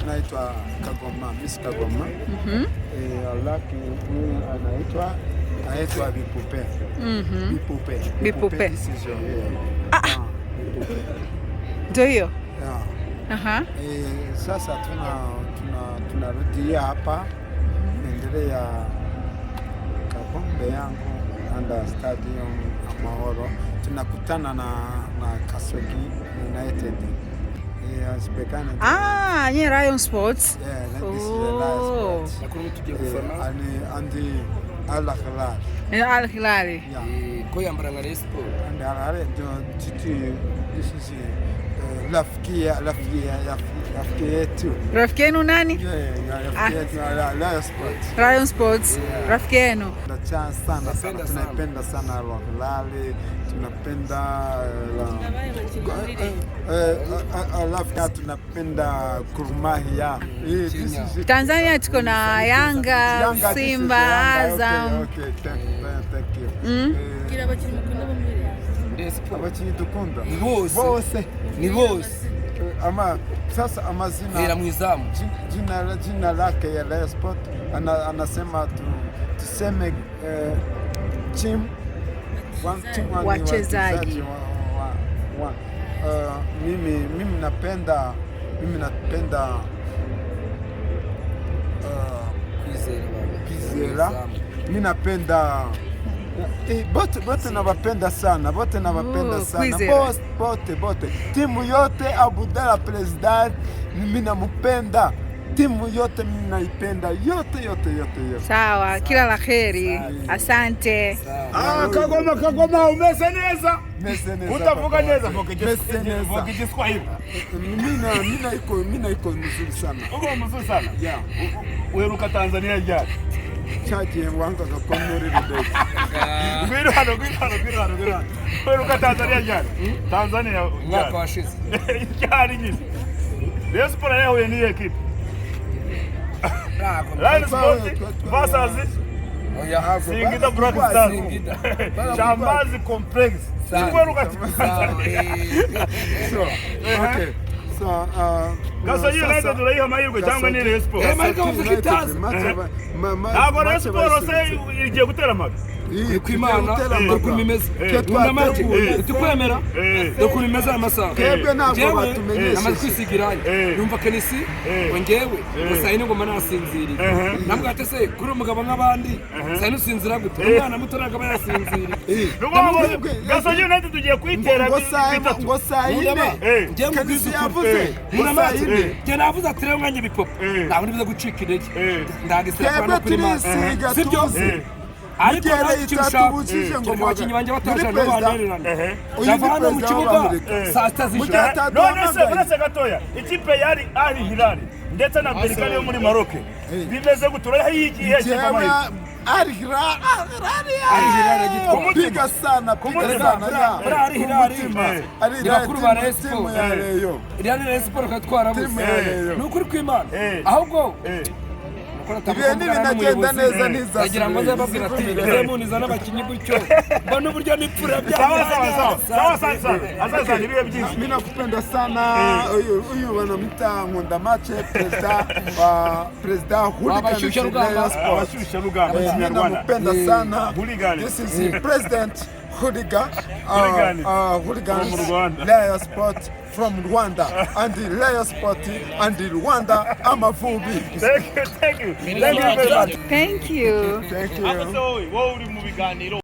naitwa Kagoma, Miss Kagoma. Alaki anaitwa Bipupe. Bipupe. Ndio hiyo. Sasa tunarudia hapa naendelea Kabombe yangu under stadium Amahoro, tunakutana na Kasogi United. Nye Rayon Sports. Yeah, this is Rayon Sports. And Al Hilal. Al Hilal. Yeah. Koyambara na Rayon Sports. And Al Hilal, this is rafiki yetu. Rafiki yenu nani? Rayon Sports. Rayon Sports. Rafiki yenu. Tunapenda sana Al Hilal, tunapenda tunapenda Gor Mahia. Tanzania tuko na Yanga, Simba, Azam. Okay, thank you. Abakinyi dukunda ni bose ama sasa amazina hera mwizamu jina lake ya Rayon Sport anasema tuseme team wachezaji. Mimi napenda Kwizera. Mimi napenda bote nawapenda sana, bote timu yote. Abdalla President mimi namupenda, timu yote mimi naipenda, yote. Sawa, kila la kheri. Asante. Kagoma umeseneza. Utavuga neza Kiswahili. Mimi naiko mzuri sana. Uko mzuri sana? Yeah. Weruka Tanzania jana. Chaje wanga kakonori rudei. Gwirano. Weruka Tanzania jana. Tanzania mwaka washize. Cyari nyine. Rayon Sports yahuye ni equipe. Rayon Sports versus Singida Black Stars. Jambazi Complex. Weruka Okay. Kasogi United urayiha amahirwe cyangwa ni Rayon Sports? Ntabwo Rayon Sports igiye gutera amabi. Kwimana ukuntu imeze twamati tukwemera ukuntu imeze amasaha jewe amaze kwisigiranye yumva kenisi wengewe usayine ngo manasinziriye nabwo atese kuri umugabo nk'abandi sayine usinzira gute umwana muto nagaba yasinziriye Kasogi United tugiye kwitera bitatu ngo sayine jewe kenisi yavuze munamati je navuze ati rero mwanye bipopo ntabwo nibiza gucika intege ndagisira kwa kuri masa sibyo ariko itatubujije ngo abakinnyi banje bataje no banererana javana mu kibuga saa sita z'ijoro none se gatoya ikipe yari Al Hilal ndetse na Berkane yo muri Maroc bimeze gutura yigiye cyane Al Hilal piga sana Al Hilal irakuru ba Rayon Sports katwara bose n'ukuri kw'Imana ahubwo ibintu binagenda neza ntiza agira ngo azababwira ati nzemuniza n'abakinnyi gutyo mbona uburyo nipfura sawa azaza nibiye byinshi. Mimi nakupenda sana uyu wanamita Nkunda Mache president abashyushya rugamba mimi nakupenda sana. This is President Hooligan Rayon Sports from Rwanda and the Rayon Sports and the Rwanda Amavubi. Thank you very much. Thank you. Wowe uri mu biganiro